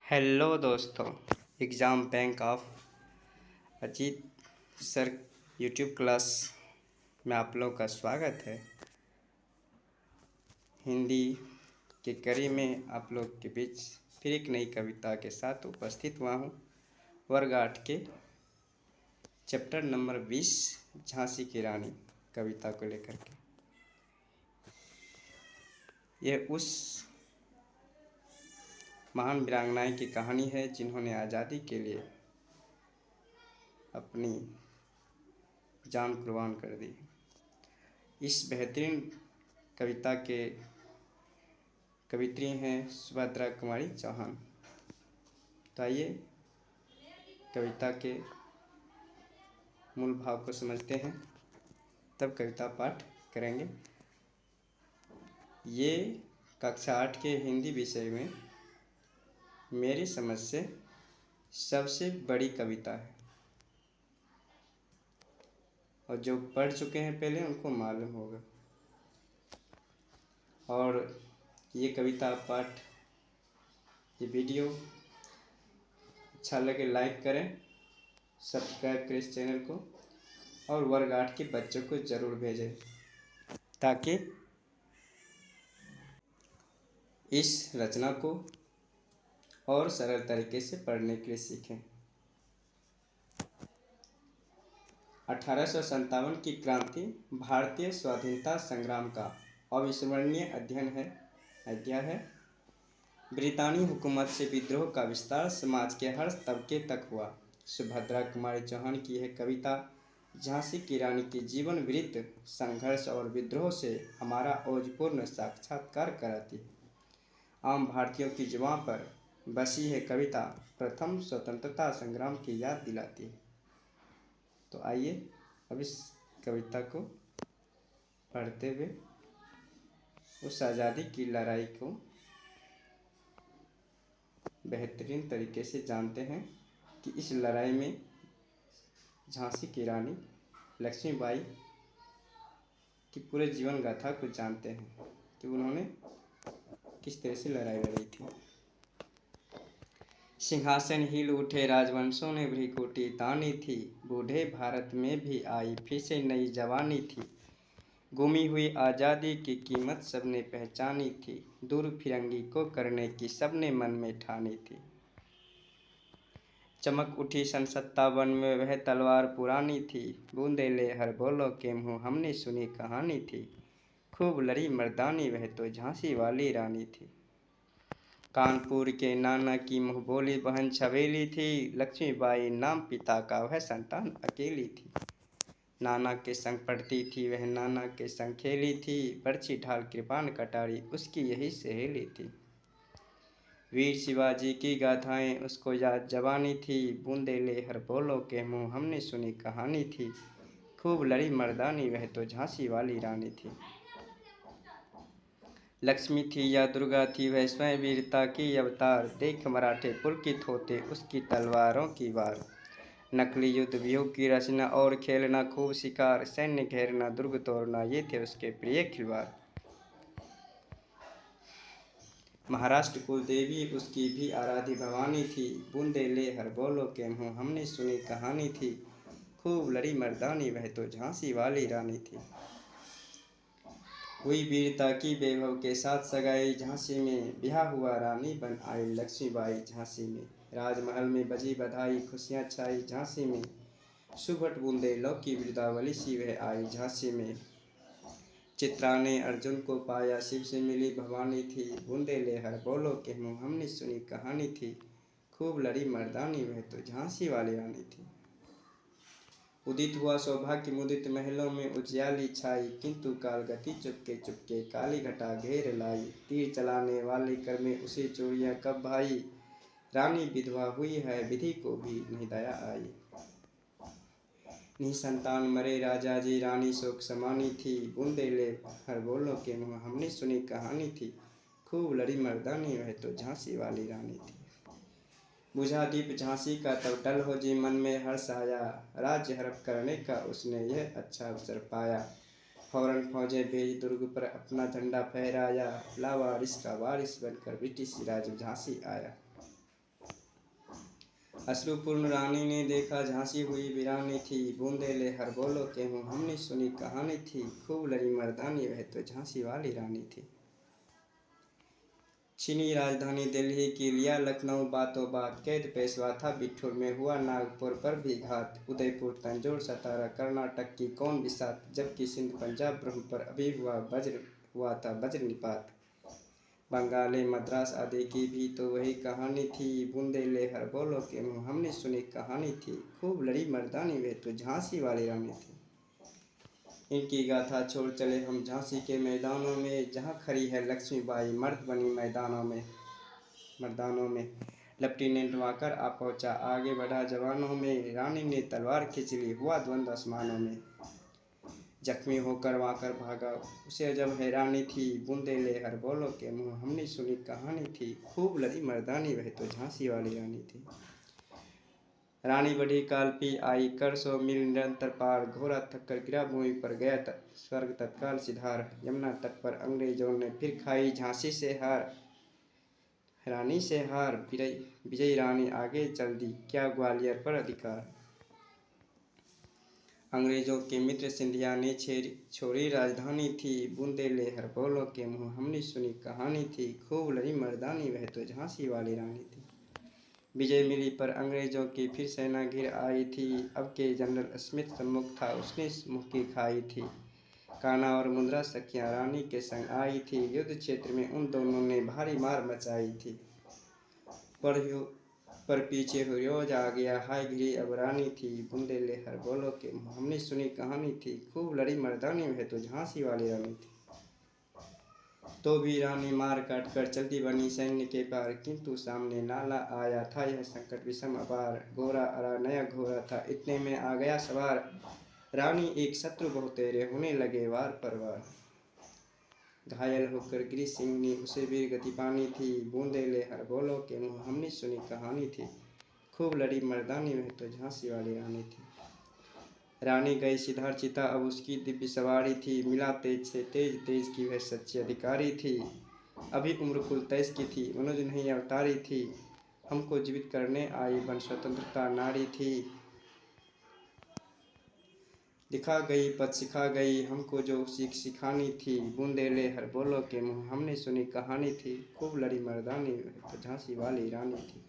Hello दोस्तों, exam bank of Ajit sir YouTube class में आप लोगों का स्वागत है। हिंदी की कड़ी में आप लोग के बीच फिर एक नई कविता के साथ उपस्थित हुआ हूँ। वर्ग 8 के चैप्टर नंबर 20 झांसी की रानी कविता को लेकर के। यह उस महान वीरांगनाएँ की कहानी है जिन्होंने आज़ादी के लिए अपनी जान कुर्बान कर दी। इस बेहतरीन कविता के कवित्री हैं सुभद्रा कुमारी चौहान। तो आइए कविता के मूल भाव को समझते हैं, तब कविता पाठ करेंगे। ये कक्षा 8 के हिंदी विषय में मेरी समझ से सबसे बड़ी कविता है, और जो पढ़ चुके हैं पहले उनको मालूम होगा। और ये कविता पाठ, ये वीडियो अच्छा लगे लाइक करें, सब्सक्राइब करें इस चैनल को, और वर्ग 8 के बच्चों को ज़रूर भेजें ताकि इस रचना को और सरल तरीके से पढ़ने के लिए सीखें। 1857 की क्रांति भारतीय स्वाधीनता संग्राम का अविस्मरणीय अध्याय है। ब्रितानी हुकूमत से विद्रोह का विस्तार समाज के हर तबके तक हुआ। सुभद्रा कुमारी चौहान की यह कविता झांसी की रानी के जीवन वृत्त, संघर्ष और विद्रोह से हमारा ओजपूर्ण साक्षात्कार कराती है। आम भारतीयों की जुबान पर बसी है कविता प्रथम स्वतंत्रता संग्राम की याद दिलाती है। तो आइए अब इस कविता को पढ़ते हुए उस आज़ादी की लड़ाई को बेहतरीन तरीके से जानते हैं कि इस लड़ाई में झांसी की रानी लक्ष्मीबाई की पूरे जीवन गाथा को जानते हैं कि उन्होंने किस तरह से लड़ाई लड़ी थी। सिंहासन हिल उठे राजवंशों ने भ्रिकुटी तानी थी, बूढ़े भारत में भी आई फिर से नई जवानी थी। गुमी हुई आज़ादी की कीमत सबने पहचानी थी, दूर फिरंगी को करने की सबने मन में ठानी थी। चमक उठी सन 57 में वह तलवार पुरानी थी, बूंदे ले हर बोलो के मुँह हमने सुनी कहानी थी। खूब लड़ी मर्दानी वह तो झांसी वाली रानी थी। कानपुर के नाना की मुँह बोली बहन छबेली थी, लक्ष्मीबाई नाम पिता का वह संतान अकेली थी। नाना के संग पढ़ती थी वह, नाना के संग खेली थी, बरछी ढाल कृपाण कटारी उसकी यही सहेली थी। वीर शिवाजी की गाथाएं उसको याद जवानी थी, बूंदे ले हर बोलो के मुँह हमने सुनी कहानी थी। खूब लड़ी मर्दानी वह तो झांसी वाली रानी थी। लक्ष्मी थी या दुर्गा थी वह स्वयं वीरता की अवतार, देख मराठे पुलकित होते उसकी तलवारों की वार। नकली युद्ध व्यूह की रचना और खेलना खूब शिकार, सैन्य घेरना दुर्ग तोड़ना ये थे उसके प्रिय खिलवाड़। महाराष्ट्र कुलदेवी उसकी भी आराध्य भवानी थी, बूंदे ले हर बोलो के मुँह हमने सुनी कहानी थी। खूब लड़ी मर्दानी वह तो झांसी वाली रानी थी। हुई वीरता की वैभव के साथ सगाई झांसी में, ब्याह हुआ रानी बन आई लक्ष्मीबाई झांसी में। राजमहल में बजी बधाई खुशियाँ छाई झांसी में, सुभट बूंदे लौकी वृंदावली सी वह आई झांसी में। चित्रा ने अर्जुन को पाया शिव से मिली भवानी थी, बूंदे ले हर बोलो के मुँह हमने सुनी कहानी थी। खूब लड़ी मर्दानी वह तो झांसी वाली रानी थी। उदित हुआ सौभाग्य मुदित महलों में उजियाली छाई, किंतु काल गति चुपके चुपके काली घटा घेर लाई। तीर चलाने वाले कर में उसे चोरियां कब भाई, रानी विधवा हुई है विधि को भी नहीं दया आई। निसंतान मरे राजा जी रानी शोक समानी थी, बूंदे ले हर बोलो के मुँह हमने सुनी कहानी थी। खूब लड़ी मर्दानी वह तो झांसी वाली रानी थी। बुझा दीप झांसी का तब डल हो जी मन में हर्ष आया, राज्य हड़प करने का उसने यह अच्छा अवसर पाया। फौरन फौजें भेज दुर्ग पर अपना झंडा फहराया, लावारिस का वारिस बनकर ब्रिटिश राज झांसी आया। अश्रुपूर्ण रानी ने देखा झांसी हुई वीरानी थी, बूंदे ले हर बोलो के हूँ हमने सुनी कहानी थी, खूब लड़ी मर्दानी वह तो झांसी वाली रानी थी। छीनी राजधानी दिल्ली की, लिया लखनऊ बातों बात, कैद पेशवा था बिठूर में, हुआ नागपुर पर भी घात, उदयपुर तंजौर सतारा कर्नाटक की कौन बिसात, जबकि सिंध पंजाब ब्रह्म पर अभी हुआ था वज्र निपात। बंगाली मद्रास आदि की भी तो वही कहानी थी, बूंदे ले हर बोलो के मुँह हमने सुनी कहानी थी, खूब लड़ी मर्दानी वे तो झांसी वाली रानी थी। इनकी गाथा छोड़ चले हम झांसी के मैदानों में, जहाँ खड़ी है लक्ष्मीबाई मर्द बनी मर्दानों में। लेफ्टिनेंट वाकर आ पहुँचा, आगे बढ़ा जवानों में, रानी ने तलवार खींच ली, हुआ द्वंद्व आसमानों में। जख्मी होकर वाकर भागा, उसे जब हैरानी थी, बूंदे ले हर बोलो के मुँह हमने सुनी कहानी थी, खूब लड़ी मर्दानी वह तो झांसी वाली रानी थी। रानी बढ़ी कालपी आई, कर 100 मील निरंतर पार, घोड़ा थककर गिरा भूमि पर, गया स्वर्ग तत्काल सिधार। यमुना तट पर अंग्रेजों ने फिर खाई झांसी से हार, रानी से हार, विजयी रानी आगे चल दी, क्या ग्वालियर पर अधिकार। अंग्रेजों के मित्र सिंधिया ने छोड़ी राजधानी थी, बूंदे ले हर बोलो के मुँह हमने सुनी कहानी थी, खूब लड़ी मर्दानी वह तो झांसी वाली रानी थी। विजय मिली पर अंग्रेजों की फिर सेना घिर आई थी, अब के जनरल स्मिथ सम्मुख था उसने मुँह की खाई थी। कान्हा और मुंद्रा सखियाँ रानी के संग आई थी, युद्ध क्षेत्र में उन दोनों ने भारी मार मचाई थी। पर पीछे हुर्योज आ गया, हाय गिरी अब रानी थी, बूंदे ले हर बोलो के हमने सुनी कहानी थी, खूब लड़ी मर्दानी वह तो झांसी वाली रानी थी। तो भी रानी मार काट कर चलती बनी सैन्य के पार, किंतु सामने नाला आया था यह संकट विषम अपार। घोड़ा अरा नया घोड़ा था, इतने में आ गया सवार, रानी एक शत्रु बहुतेरे होने लगे वार पर वार। घायल होकर गिरी सिंह ने उसे वीर गति पानी थी, बूंदे ले हर बोलो के मुँह हमने सुनी कहानी थी, खूब लड़ी मर्दानी वह तो झांसी वाली रानी थी। रानी गई सिधार चिता, अब उसकी दिव्य सवारी थी, मिला तेज से तेज की वह सच्ची अधिकारी थी। अभी उम्र कुल 23 की थी, मनुज नहीं अवतारी थी, हमको जीवित करने आई बन स्वतंत्रता नारी थी। दिखा गई पथ सिखा गई, हमको जो सीख सिखानी थी, बूंदे ले हर बोलो के मुँह हमने सुनी कहानी थी, खूब लड़ी मर्दानी तो झांसी वाली रानी थी।